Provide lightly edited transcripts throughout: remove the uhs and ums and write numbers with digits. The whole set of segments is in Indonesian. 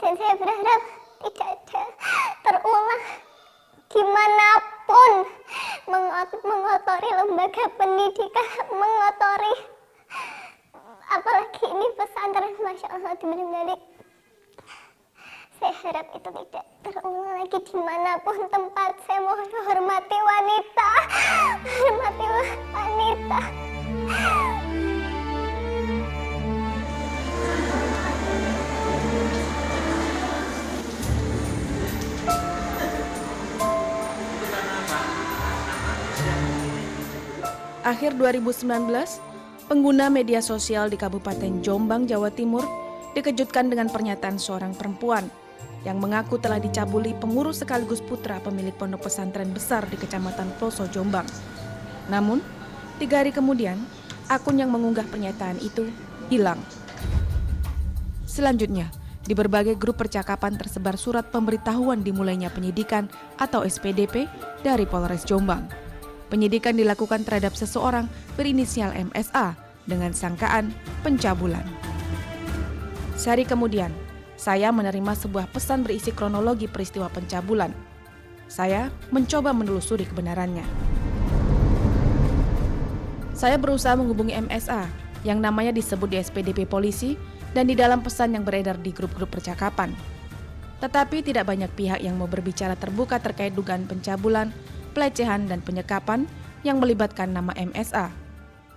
Dan saya berharap tidak ada terulang dimanapun mengotori lembaga pendidikan, mengotori apalagi ini pesantren, Masya Allah, benar-benar saya harap itu tidak terulang lagi dimanapun tempat. Saya mohon hormati wanita, hormati wanita. Akhir 2019, pengguna media sosial di Kabupaten Jombang, Jawa Timur dikejutkan dengan pernyataan seorang perempuan yang mengaku telah dicabuli pengurus sekaligus putra pemilik pondok pesantren besar di Kecamatan Ploso, Jombang. Namun, 3 hari kemudian, akun yang mengunggah pernyataan itu hilang. Selanjutnya, di berbagai grup percakapan tersebar surat pemberitahuan dimulainya penyidikan atau SPDP dari Polres Jombang. Penyidikan dilakukan terhadap seseorang berinisial MSA dengan sangkaan pencabulan. Sehari kemudian, saya menerima sebuah pesan berisi kronologi peristiwa pencabulan. Saya mencoba menelusuri kebenarannya. Saya berusaha menghubungi MSA yang namanya disebut di SPDP polisi dan di dalam pesan yang beredar di grup-grup percakapan. Tetapi tidak banyak pihak yang mau berbicara terbuka terkait dugaan pencabulan, pelecehan, dan penyekapan yang melibatkan nama MSA.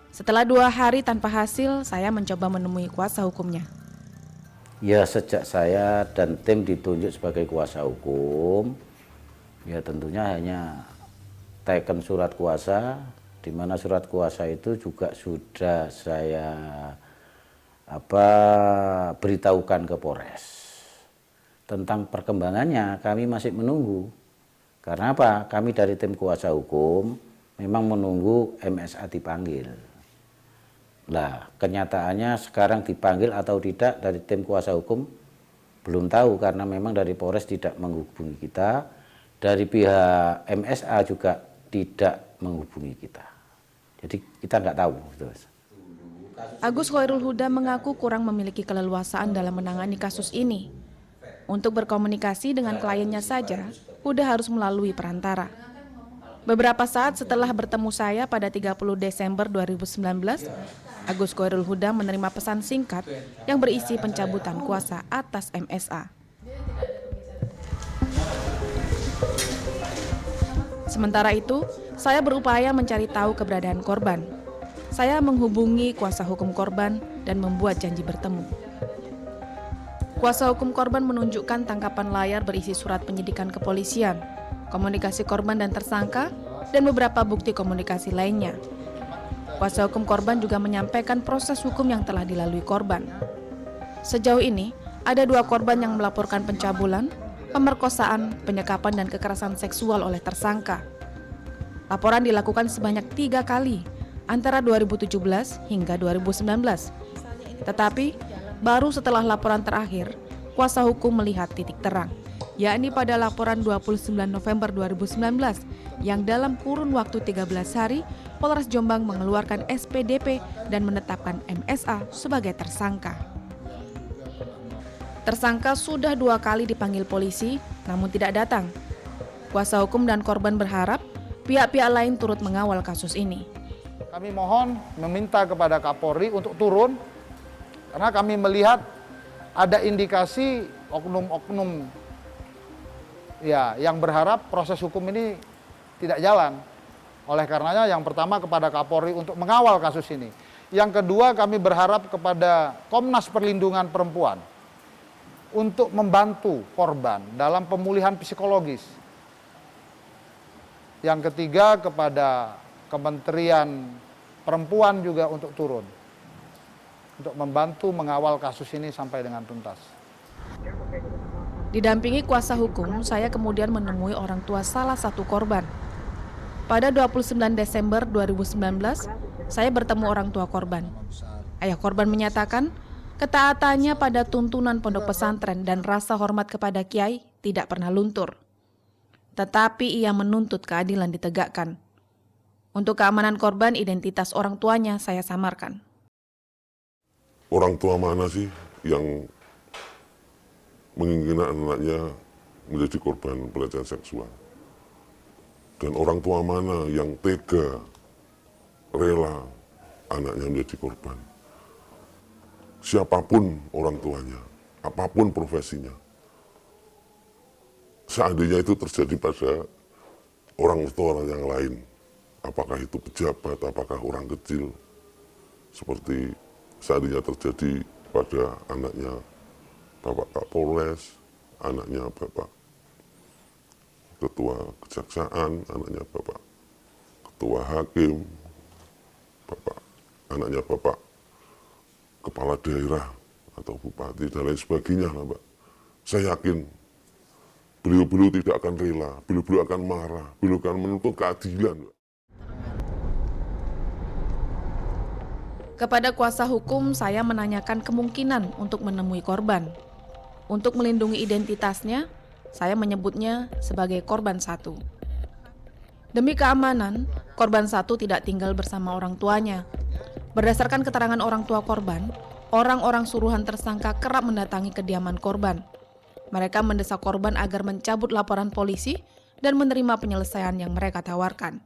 Setelah 2 hari tanpa hasil, saya mencoba menemui kuasa hukumnya. Ya, sejak saya dan tim ditunjuk sebagai kuasa hukum, ya tentunya hanya teken surat kuasa, di mana surat kuasa itu juga sudah saya beritahukan ke Polres. Tentang perkembangannya kami masih menunggu. Karena apa? Kami dari tim kuasa hukum memang menunggu MSA dipanggil. Nah, kenyataannya sekarang dipanggil atau tidak dari tim kuasa hukum belum tahu, karena memang dari Polres tidak menghubungi kita, dari pihak MSA juga tidak menghubungi kita. Jadi kita nggak tahu. Agus Khoirul Huda mengaku kurang memiliki keleluasaan dalam menangani kasus ini. Untuk berkomunikasi dengan kliennya saja, Huda harus melalui perantara. Beberapa saat setelah bertemu saya pada 30 Desember 2019, Agus Khoirul Huda menerima pesan singkat yang berisi pencabutan kuasa atas MSA. Sementara itu, saya berupaya mencari tahu keberadaan korban. Saya menghubungi kuasa hukum korban dan membuat janji bertemu. Kuasa hukum korban menunjukkan tangkapan layar berisi surat penyidikan kepolisian, komunikasi korban dan tersangka, dan beberapa bukti komunikasi lainnya. Kuasa hukum korban juga menyampaikan proses hukum yang telah dilalui korban. Sejauh ini, ada 2 korban yang melaporkan pencabulan, pemerkosaan, penyekapan, dan kekerasan seksual oleh tersangka. Laporan dilakukan sebanyak 3 kali, antara 2017 hingga 2019. Tetapi, baru setelah laporan terakhir, kuasa hukum melihat titik terang, yakni pada laporan 29 November 2019, yang dalam kurun waktu 13 hari, Polres Jombang mengeluarkan SPDP dan menetapkan MSA sebagai tersangka. Tersangka sudah 2 kali dipanggil polisi, namun tidak datang. Kuasa hukum dan korban berharap pihak-pihak lain turut mengawal kasus ini. Kami mohon meminta kepada Kapolri untuk turun, karena kami melihat ada indikasi oknum-oknum ya yang berharap proses hukum ini tidak jalan. Oleh karenanya yang pertama kepada Kapolri untuk mengawal kasus ini. Yang kedua, kami berharap kepada Komnas Perlindungan Perempuan untuk membantu korban dalam pemulihan psikologis. Yang ketiga, kepada Kementerian Perempuan juga untuk turun, untuk membantu mengawal kasus ini sampai dengan tuntas. Didampingi kuasa hukum, saya kemudian menemui orang tua salah satu korban. Pada 29 Desember 2019, saya bertemu orang tua korban. Ayah korban menyatakan ketaatannya pada tuntunan pondok pesantren dan rasa hormat kepada kiai tidak pernah luntur. Tetapi ia menuntut keadilan ditegakkan. Untuk keamanan korban, identitas orang tuanya saya samarkan. Orang tua mana sih yang menginginkan anaknya menjadi korban pelecehan seksual. Dan orang tua mana yang tega, rela anaknya menjadi korban. Siapapun orang tuanya, apapun profesinya. Seandainya itu terjadi pada orang tua yang lain, apakah itu pejabat, apakah orang kecil, seperti seandainya terjadi pada anaknya Bapak Kapolres, anaknya Bapak Ketua Kejaksaan, anaknya Bapak Ketua Hakim, anaknya Bapak Kepala Daerah atau Bupati dan lain sebagainya lah, Mbak. Saya yakin beliau-beliau tidak akan rela, beliau-beliau akan marah, beliau akan menuntut keadilan. Kepada kuasa hukum, saya menanyakan kemungkinan untuk menemui korban. Untuk melindungi identitasnya, saya menyebutnya sebagai korban 1. Demi keamanan, korban 1 tidak tinggal bersama orang tuanya. Berdasarkan keterangan orang tua korban, orang-orang suruhan tersangka kerap mendatangi kediaman korban. Mereka mendesak korban agar mencabut laporan polisi dan menerima penyelesaian yang mereka tawarkan.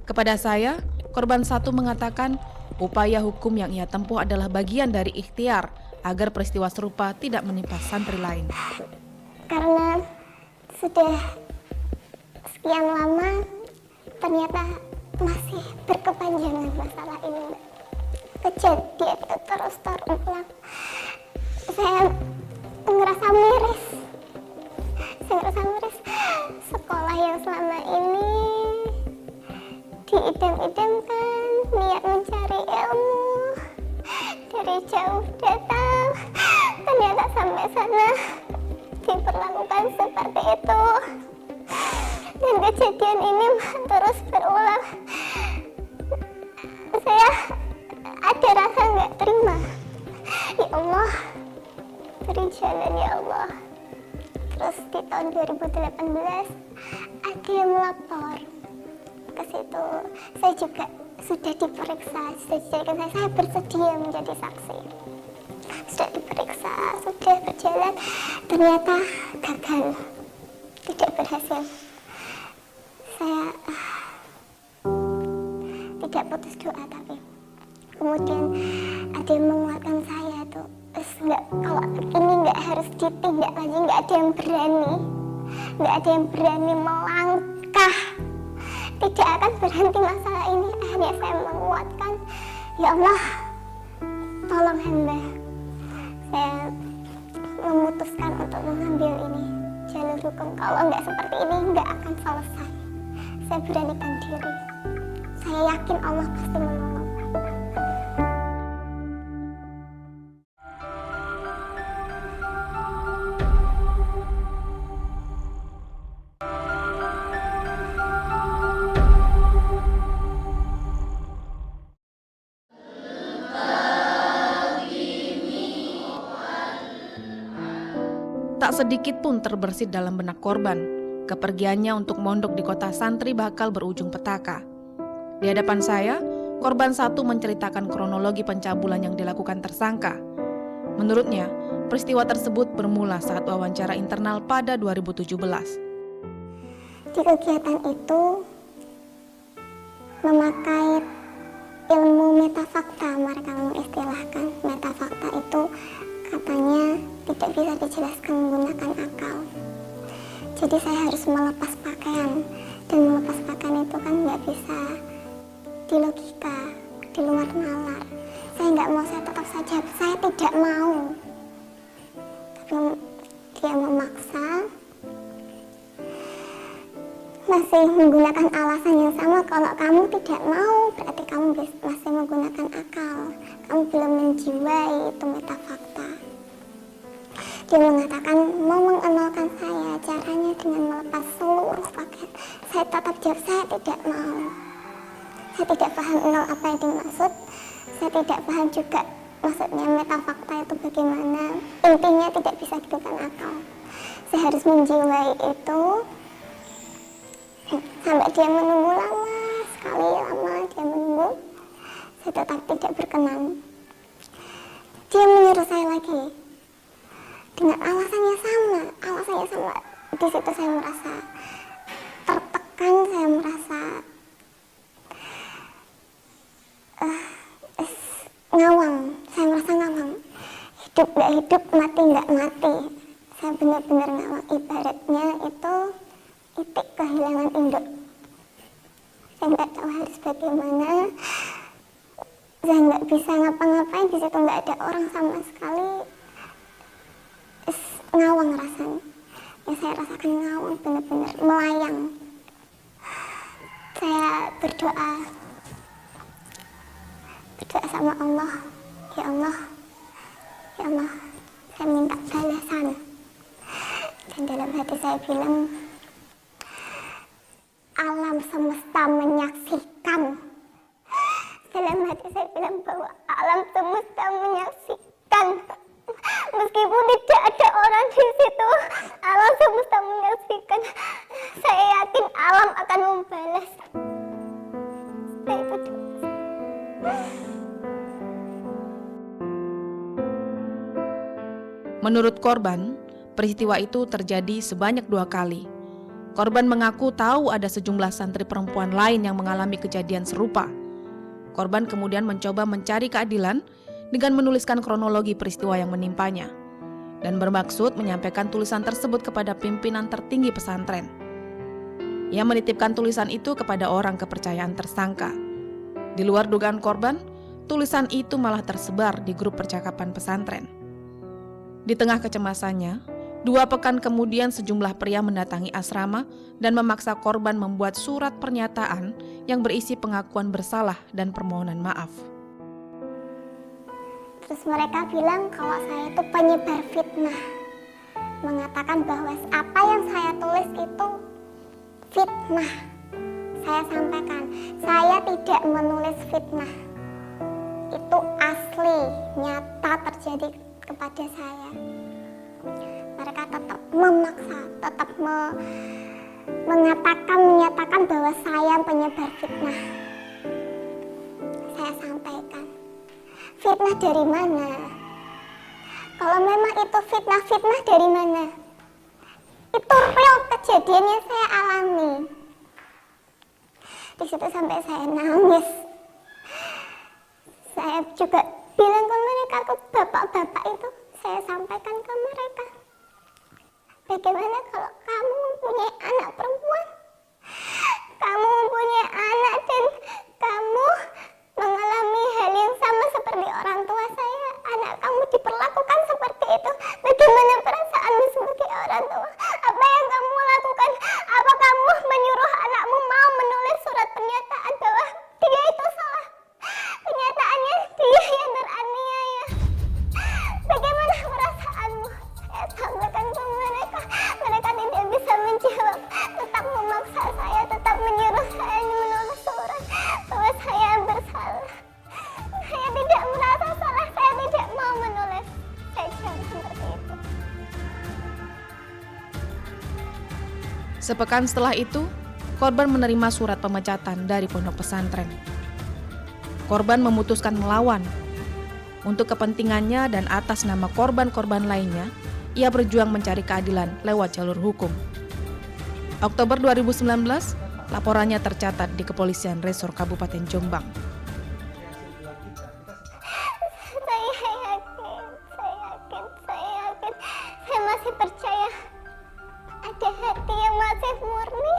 Kepada saya, korban 1 mengatakan upaya hukum yang ia tempuh adalah bagian dari ikhtiar agar peristiwa serupa tidak menimpa santri lain. Karena sudah sekian lama ternyata masih berkepanjangan masalah ini, Mbak. Kejadian itu terus terulang. Saya ngerasa miris. Sekolah yang selama ini diidam-idamkan, niat mencari ilmu, dari jauh datang, ternyata sampai sana diperlakukan seperti itu. Dan kejadian ini terus berulang. Saya ada rasa nggak terima. Ya Allah, beri jalan ya Allah. Terus di tahun 2018 ada yang melapor ke situ. Saya juga sudah diperiksa, saya bersedia menjadi saksi. Sudah diperiksa, sudah berjalan, ternyata gagal, tidak berhasil. Saya tidak putus doa, tapi kemudian ada yang menguatkan saya tuh, kalau ini nggak harus ditindak lagi, nggak ada yang berani melangkah, tidak akan berhenti masalah ini. Akhirnya saya menguatkan, ya Allah, tolong hamba. Saya memutuskan untuk mengambil ini jalur hukum. Kalau nggak seperti ini nggak akan selesai. Saya beranikan diri. Saya yakin Allah pasti menolong. Tak sedikit pun terbersit dalam benak korban. Kepergiannya untuk mondok di kota santri bakal berujung petaka. Di hadapan saya, korban 1 menceritakan kronologi pencabulan yang dilakukan tersangka. Menurutnya, peristiwa tersebut bermula saat wawancara internal pada 2017. Di kegiatan itu memakai ilmu metafakta, mereka mengistilahkan. Metafakta itu katanya tidak bisa dijelaskan menggunakan akal. Jadi saya harus melepas pakaian, dan melepas pakaian itu kan nggak bisa di logika, di luar nalar. Saya nggak mau, saya tetap saja, saya tidak mau. Tapi dia memaksa, masih menggunakan alasan yang sama. Kalau kamu tidak mau, berarti kamu masih menggunakan akal. Kamu belum menjiwai itu metafakta. Dia mengatakan mau mengenalkan saya, caranya dengan melepas seluruh pakaian. Saya tetap jawab, saya tidak mau. Saya tidak paham nol apa yang dimaksud. Saya tidak paham juga maksudnya metafakta itu bagaimana. Intinya tidak bisa dengan akal. Saya harus menjiwai itu. Sampai dia menunggu lama, sekali lama dia menunggu. Saya tetap tidak berkenan. Dia menyuruh saya lagi. Dengan alasan di situ saya merasa tertekan, saya merasa ngawang, saya merasa ngawang, hidup nggak hidup, mati nggak mati. Saya benar-benar ngawang, ibaratnya itu itik kehilangan induk. Saya nggak tahu harus bagaimana, saya nggak bisa ngapa-ngapain, di situ nggak ada orang sama sekali. Ngawang rasanya, yang saya rasakan ngawang, benar-benar melayang. Saya berdoa sama Allah, ya Allah, ya Allah, saya minta balasan. Dan dalam hati saya bilang, alam semesta menyaksikan. Dalam hati saya bilang bahwa alam semesta menyaksikan. Meskipun tidak ada orang di situ, alam semesta menyaksikan. Saya yakin alam akan membalas. Saya berdoa. Menurut korban, peristiwa itu terjadi sebanyak 2 kali. Korban mengaku tahu ada sejumlah santri perempuan lain yang mengalami kejadian serupa. Korban kemudian mencoba mencari keadilan dengan menuliskan kronologi peristiwa yang menimpanya dan bermaksud menyampaikan tulisan tersebut kepada pimpinan tertinggi pesantren. Ia menitipkan tulisan itu kepada orang kepercayaan tersangka. Di luar dugaan korban, tulisan itu malah tersebar di grup percakapan pesantren. Di tengah kecemasannya, 2 pekan kemudian sejumlah pria mendatangi asrama dan memaksa korban membuat surat pernyataan yang berisi pengakuan bersalah dan permohonan maaf. Terus mereka bilang kalau saya itu penyebar fitnah, mengatakan bahwa apa yang saya tulis itu fitnah. Saya sampaikan, saya tidak menulis fitnah, itu asli, nyata terjadi kepada saya. Mereka tetap memaksa, tetap menyatakan bahwa saya penyebar fitnah. Saya sampaikan, fitnah dari mana? Kalau memang itu fitnah dari mana? Itu real kejadian yang saya alami. Di situ sampai saya nangis. Saya juga bilang ke mereka, ke bapak-bapak itu, saya sampaikan ke mereka, bagaimana kalau kamu mempunyai anak perempuan, kamu mempunyai anak dan kamu mengalami hal yang sama seperti orang tua saya, anak kamu diperlakukan seperti itu, bagaimana perasaanmu sebagai orang tua? Apa yang kamu lakukan? Apa kamu menyuruh anakmu mau menulis surat pernyataan bahwa dia itu salah? Kenyataannya dia yang teraniaya. Bagaimana perasaanmu? Saya sampaikan ke mereka. Mereka tidak bisa menjawab. Tetap memaksa saya, tetap menyuruh saya menulis surat bahwa saya bersalah. Saya tidak merasa salah, saya tidak mau menulis. Saya jawab seperti itu. Sepekan setelah itu, korban menerima surat pemecatan dari pondok pesantren. Korban memutuskan melawan. Untuk kepentingannya dan atas nama korban-korban lainnya, ia berjuang mencari keadilan lewat jalur hukum. Oktober 2019, laporannya tercatat di Kepolisian Resor Kabupaten Jombang. Saya yakin, saya masih percaya ada hati yang masih murni.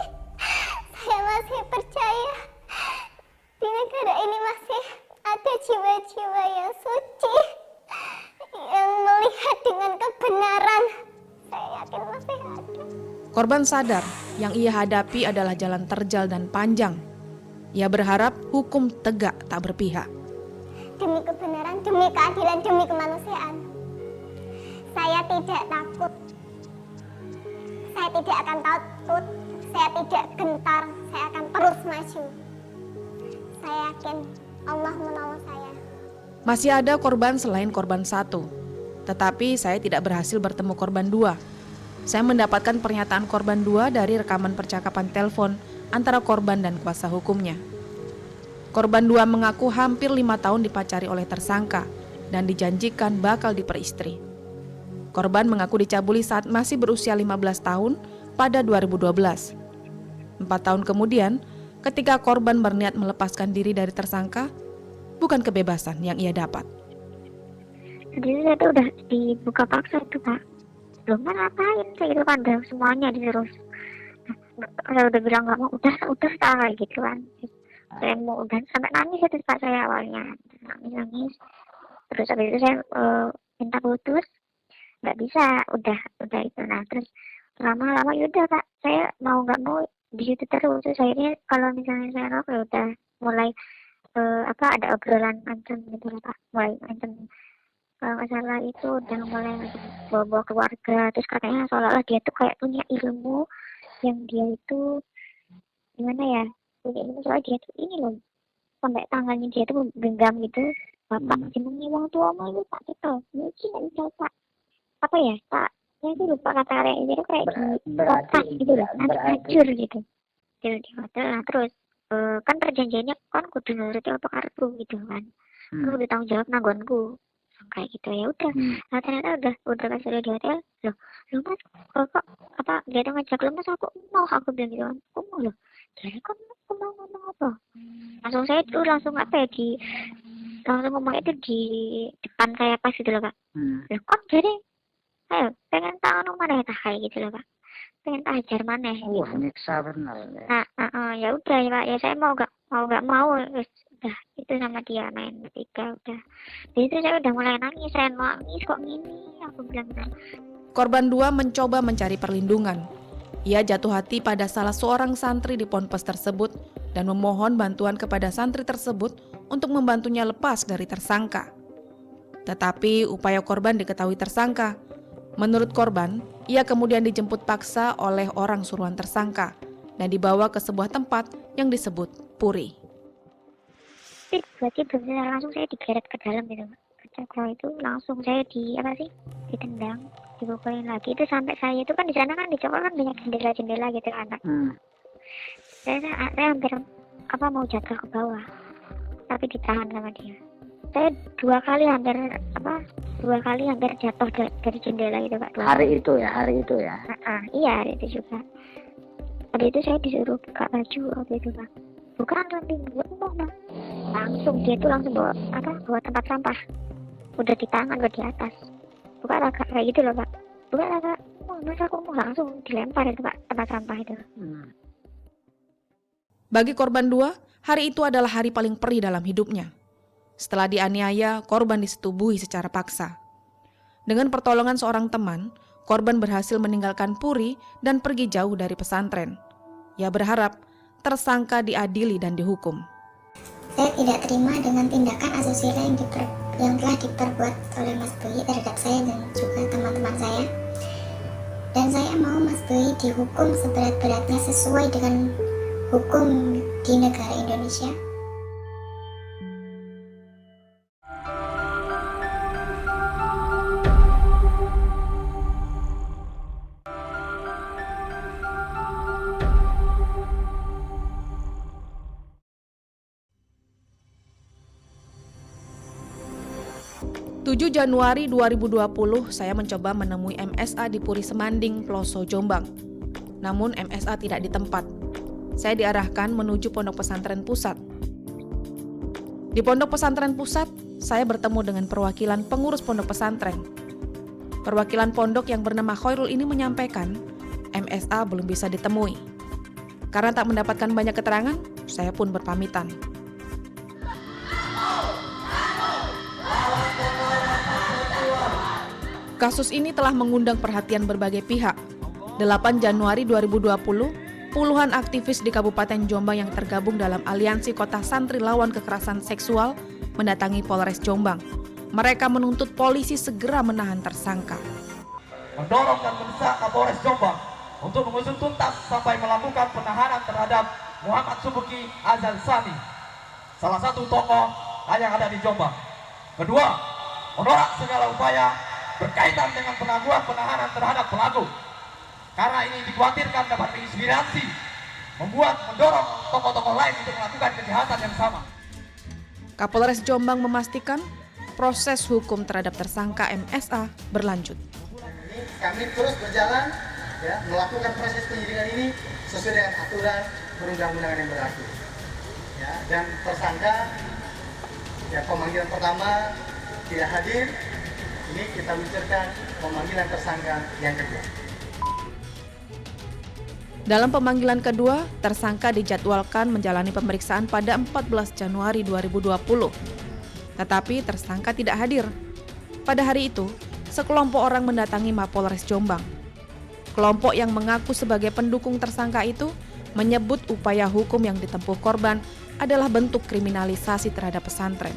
Saya masih percaya di negara ini masih ada jiwa-jiwa yang suci, yang melihat dengan kebenaran. Saya yakin masih ada. Korban sadar yang ia hadapi adalah jalan terjal dan panjang. Ia berharap hukum tegak tak berpihak. Demi kebenaran, demi keadilan, demi kemanusiaan. Saya tidak takut. Saya tidak akan takut. Saya tidak gentar. Saya akan terus maju. Saya yakin Allah menolong saya. Masih ada korban selain korban 1. Tetapi saya tidak berhasil bertemu korban 2. Saya mendapatkan pernyataan korban 2 dari rekaman percakapan telepon antara korban dan kuasa hukumnya. Korban 2 mengaku hampir 5 tahun dipacari oleh tersangka dan dijanjikan bakal diperistri. Korban mengaku dicabuli saat masih berusia 15 tahun pada 2012. 4 tahun kemudian, ketika korban berniat melepaskan diri dari tersangka, bukan kebebasan yang ia dapat. Jadi saya tuh udah dibuka paksa itu Pak. Belum kan ngapain saya gitu kan, udah semuanya disuruh. Saya udah bilang nggak mau, udah kayak gitu kan. Saya mau udah sampai nangis itu Pak saya awalnya, nangis. Terus habis itu saya minta putus, nggak bisa, udah itu. Nah terus lama-lama yaudah Pak, saya mau nggak mau di situ terus. Terus akhirnya kalau misalnya saya nolak ya udah mulai ada obrolan ancam gitu lah Pak, mulai ancam kalau nggak salah itu udah mulai bawa keluarga. Terus katanya seolah-olah dia tuh kayak punya ilmu yang dia itu gimana ya, punya ilmu soalnya dia tuh ini loh, sampai tangannya dia tuh genggam gitu. Bapak jenenge wong tua mau lu Pak gitu, mungkin nggak bisa Pak, apa ya Pak, saya tuh lupa kata-kata itu kayak di kotak gitu loh, nanti hancur gitu di hotel. Nah terus kan perjanjiannya kan kudu nuruti apa kartu gitu kan, kudu tanggung jawab nanggonku kayak gitu. Ya udah, nah ternyata udah pas udah di hotel, loh mas kok apa dia tuh ngajak, lo mas aku bilang gitu kan, aku mau loh, jadi kan aku mau ngomong apa, langsung saya tuh langsung langsung ngomong itu di depan saya pas gitu loh Pak. Loh kok jadi ayo pengen tahu mana ya kayak gitu loh Pak, pengen ajar mana gitu. Nyiksa benar ya. Nah ya udah ya Pak, ya saya mau nggak mau terus udah itu sama dia main bertiga udah. Jadi itu saya udah mulai nangis, saya nangis kok gini, aku bilang gitu. Korban 2 mencoba mencari perlindungan. Ia jatuh hati pada salah seorang santri di ponpes tersebut dan memohon bantuan kepada santri tersebut untuk membantunya lepas dari tersangka. Tetapi upaya korban diketahui tersangka. Menurut korban, ia kemudian dijemput paksa oleh orang suruhan tersangka dan dibawa ke sebuah tempat yang disebut Puri. Berarti belum selesai langsung saya digeret ke dalam gitu. Setelah itu langsung saya ditendang, dipukulin lagi. Itu sampai saya itu kan di sana kan di Cokol kan banyak jendela-jendela gitu kan. Saya hampir mau jatuh ke bawah, tapi ditahan sama dia. Saya dua kali hampir jatuh dari jendela gitu Pak. Hari itu ya. Iya hari itu juga. Hari itu saya disuruh buka baju waktu itu Pak. Bukan nanti buat Mas. Langsung dia tuh langsung bawa tempat sampah. Udah di tangan, udah di atas. Buka agak kayak gitu loh Pak. Buka agak, Mas aku mau langsung dilempar itu Pak tempat sampah itu. Bagi korban 2, hari itu adalah hari paling perih dalam hidupnya. Setelah dianiaya, korban disetubuhi secara paksa. Dengan pertolongan seorang teman, korban berhasil meninggalkan Puri dan pergi jauh dari pesantren. Ia berharap tersangka diadili dan dihukum. Saya tidak terima dengan tindakan asusila yang telah diperbuat oleh Mas Boy terhadap saya dan juga teman-teman saya. Dan saya mau Mas Boy dihukum seberat-beratnya sesuai dengan hukum di negara Indonesia. (7 Januari 2020, saya mencoba menemui MSA di Puri Semanding, Ploso, Jombang. Namun MSA tidak di tempat. Saya diarahkan menuju Pondok Pesantren Pusat. Di Pondok Pesantren Pusat, saya bertemu dengan perwakilan pengurus pondok pesantren. Perwakilan pondok yang bernama Khairul ini menyampaikan, MSA belum bisa ditemui. Karena tak mendapatkan banyak keterangan, saya pun berpamitan. Kasus ini telah mengundang perhatian berbagai pihak. 8 Januari 2020, puluhan aktivis di Kabupaten Jombang yang tergabung dalam Aliansi Kota Santri Lawan Kekerasan Seksual mendatangi Polres Jombang. Mereka menuntut polisi segera menahan tersangka. Mendorong dan mendesak Kapolres Jombang untuk mengusut tuntas sampai melakukan penahanan terhadap Muhammad Subuki Azal Sani, salah satu tokoh yang ada di Jombang. Kedua, menolak segala upaya berkaitan dengan penangguhan penahanan terhadap pelaku, karena ini dikhawatirkan dapat menginspirasi, mendorong tokoh-tokoh lain untuk melakukan kejahatan yang sama. Kapolres Jombang memastikan proses hukum terhadap tersangka MSA berlanjut. Kami terus berjalan ya, melakukan proses penyidikan ini sesuai dengan aturan perundang-undangan yang berlaku. Ya, dan tersangka ya pemanggilan pertama tidak hadir, ini kita luncurkan pemanggilan tersangka yang kedua. Dalam pemanggilan kedua, tersangka dijadwalkan menjalani pemeriksaan pada 14 Januari 2020. Tetapi tersangka tidak hadir. Pada hari itu, sekelompok orang mendatangi Mapolres Jombang. Kelompok yang mengaku sebagai pendukung tersangka itu menyebut upaya hukum yang ditempuh korban adalah bentuk kriminalisasi terhadap pesantren.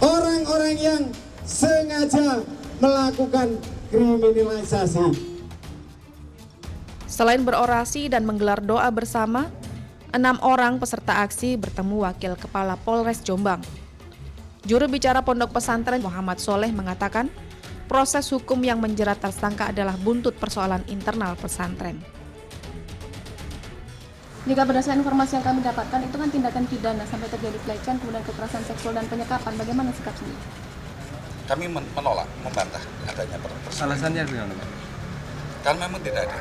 Orang-orang yang sengaja melakukan kriminalisasi. Selain berorasi dan menggelar doa bersama, 6 orang peserta aksi bertemu Wakil Kepala Polres Jombang. Juru bicara Pondok Pesantren Muhammad Soleh mengatakan, proses hukum yang menjerat tersangka adalah buntut persoalan internal pesantren. Jika berdasarkan informasi yang kami dapatkan, itu kan tindakan pidana sampai terjadi pelecehan, kemudian kekerasan seksual dan penyekapan. Bagaimana sikap sendiri? Kami menolak, membantah adanya persoalan. Alasannya bagaimana? Karena memang tidak ada.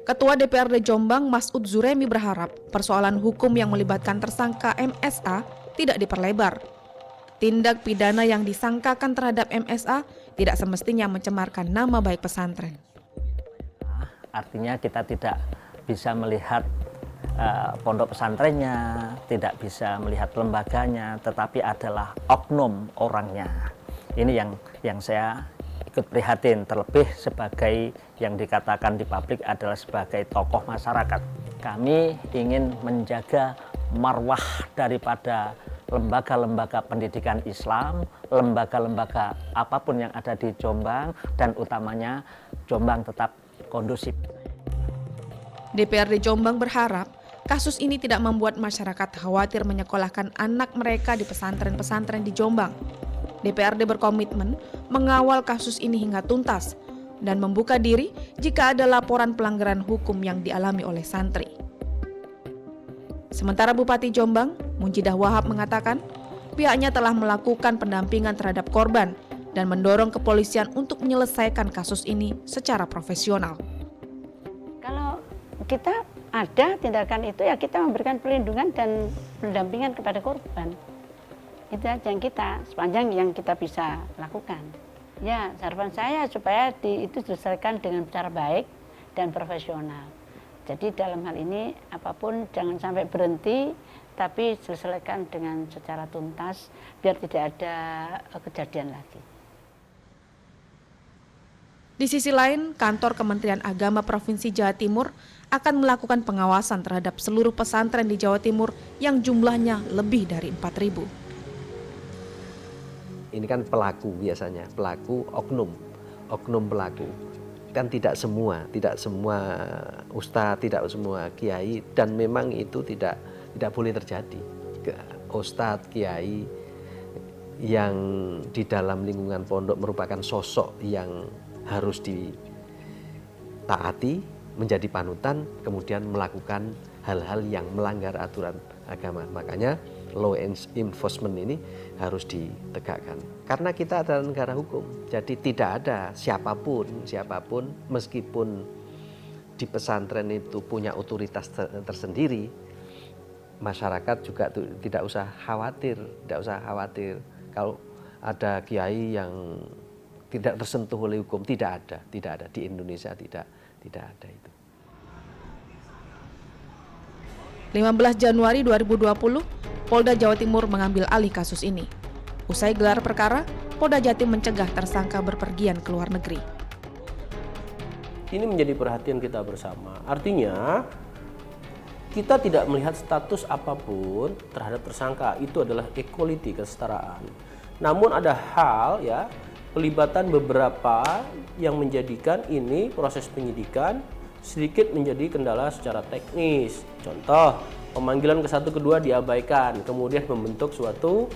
Ketua DPRD Jombang Masud Zuremi berharap persoalan hukum yang melibatkan tersangka MSA tidak diperlebar. Tindak pidana yang disangkakan terhadap MSA tidak semestinya mencemarkan nama baik pesantren. Artinya kita tidak bisa melihat pondok pesantrennya, tidak bisa melihat lembaganya, tetapi adalah oknum orangnya. Ini yang saya ikut prihatin, terlebih sebagai yang dikatakan di publik adalah sebagai tokoh masyarakat. Kami ingin menjaga marwah daripada lembaga-lembaga pendidikan Islam, lembaga-lembaga apapun yang ada di Jombang, dan utamanya Jombang tetap kondusif. DPRD Jombang berharap kasus ini tidak membuat masyarakat khawatir menyekolahkan anak mereka di pesantren-pesantren di Jombang. DPRD berkomitmen mengawal kasus ini hingga tuntas dan membuka diri jika ada laporan pelanggaran hukum yang dialami oleh santri. Sementara Bupati Jombang, Munjidah Wahab mengatakan pihaknya telah melakukan pendampingan terhadap korban dan mendorong kepolisian untuk menyelesaikan kasus ini secara profesional. Kalau kita ada tindakan itu, ya kita memberikan perlindungan dan pendampingan kepada korban. Itu aja yang kita, sepanjang yang kita bisa lakukan. Ya, harapan saya supaya itu diselesaikan dengan cara baik dan profesional. Jadi dalam hal ini apapun jangan sampai berhenti, tapi diselesaikan dengan secara tuntas biar tidak ada kejadian lagi. Di sisi lain, kantor Kementerian Agama Provinsi Jawa Timur akan melakukan pengawasan terhadap seluruh pesantren di Jawa Timur yang jumlahnya lebih dari 4.000. Ini kan pelaku biasanya, pelaku oknum pelaku. Kan tidak semua ustadz, tidak semua kiai, dan memang itu tidak boleh terjadi. Ustadz, kiai yang di dalam lingkungan pondok merupakan sosok yang harus ditaati, menjadi panutan, kemudian melakukan hal-hal yang melanggar aturan agama. Makanya law enforcement ini harus ditegakkan. Karena kita adalah negara hukum, jadi tidak ada siapapun meskipun di pesantren itu punya otoritas tersendiri, masyarakat juga tidak usah khawatir. Kalau ada kiai yang tidak tersentuh oleh hukum, tidak ada di Indonesia, tidak ada itu. 15 Januari 2020, Polda Jawa Timur mengambil alih kasus ini. Usai gelar perkara, Polda Jatim mencegah tersangka berpergian ke luar negeri. Ini menjadi perhatian kita bersama. Artinya, kita tidak melihat status apapun terhadap tersangka. Itu adalah equality, kesetaraan. Namun ada hal ya, pelibatan beberapa yang menjadikan ini proses penyidikan sedikit menjadi kendala secara teknis. Contoh, pemanggilan ke-1 ke-2 diabaikan, kemudian membentuk suatu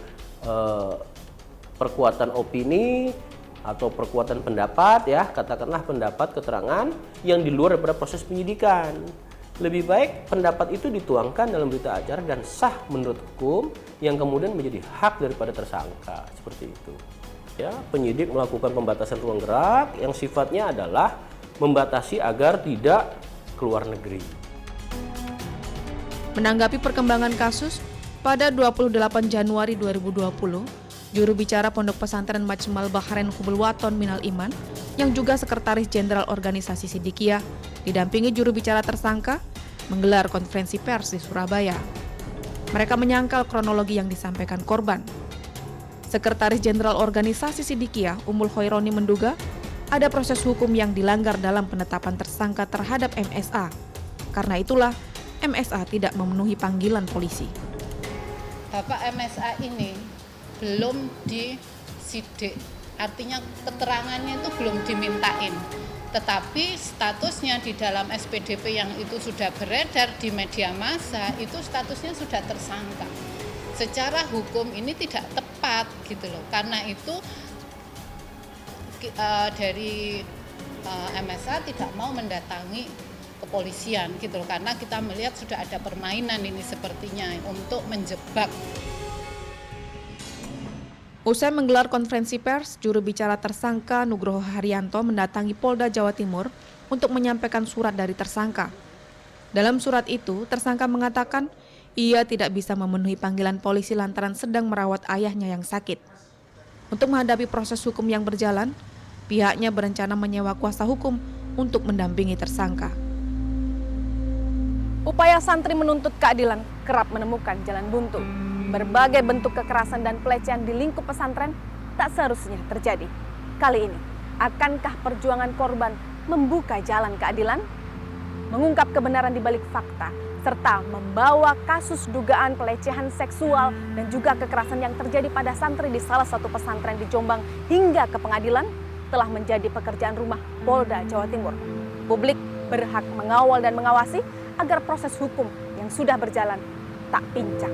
perkuatan opini atau perkuatan pendapat, ya katakanlah pendapat keterangan yang di luar daripada proses penyidikan. Lebih baik pendapat itu dituangkan dalam berita acara dan sah menurut hukum yang kemudian menjadi hak daripada tersangka, seperti itu. Ya, penyidik melakukan pembatasan ruang gerak yang sifatnya adalah membatasi agar tidak keluar negeri. Menanggapi perkembangan kasus, pada 28 Januari 2020, juru bicara Pondok Pesantren Majmal Bahrain Hubul Waton Minal Iman, yang juga Sekretaris Jenderal Organisasi Sidikiyah, didampingi juru bicara tersangka, menggelar konferensi pers di Surabaya. Mereka menyangkal kronologi yang disampaikan korban. Sekretaris Jenderal Organisasi Sidikiyah, Ummul Khaironi menduga ada proses hukum yang dilanggar dalam penetapan tersangka terhadap MSA. Karena itulah, MSA tidak memenuhi panggilan polisi. Bapak MSA ini belum disidik, artinya keterangannya itu belum dimintain. Tetapi statusnya di dalam SPDP yang itu sudah beredar di media massa, itu statusnya sudah tersangka. Secara hukum ini tidak tepat gitu loh. Karena itu dari MSA tidak mau mendatangi kepolisian gitu loh, karena kita melihat sudah ada permainan ini sepertinya untuk menjebak. Usai menggelar konferensi pers, juru bicara tersangka Nugroho Haryanto mendatangi Polda Jawa Timur untuk menyampaikan surat dari tersangka. Dalam surat itu, tersangka mengatakan ia tidak bisa memenuhi panggilan polisi lantaran sedang merawat ayahnya yang sakit. Untuk menghadapi proses hukum yang berjalan, pihaknya berencana menyewa kuasa hukum untuk mendampingi tersangka. Upaya santri menuntut keadilan kerap menemukan jalan buntu. Berbagai bentuk kekerasan dan pelecehan di lingkup pesantren tak seharusnya terjadi. Kali ini, akankah perjuangan korban membuka jalan keadilan? Mengungkap kebenaran di balik fakta, serta membawa kasus dugaan pelecehan seksual dan juga kekerasan yang terjadi pada santri di salah satu pesantren di Jombang hingga ke pengadilan telah menjadi pekerjaan rumah Polda Jawa Timur. Publik berhak mengawal dan mengawasi agar proses hukum yang sudah berjalan tak pincang.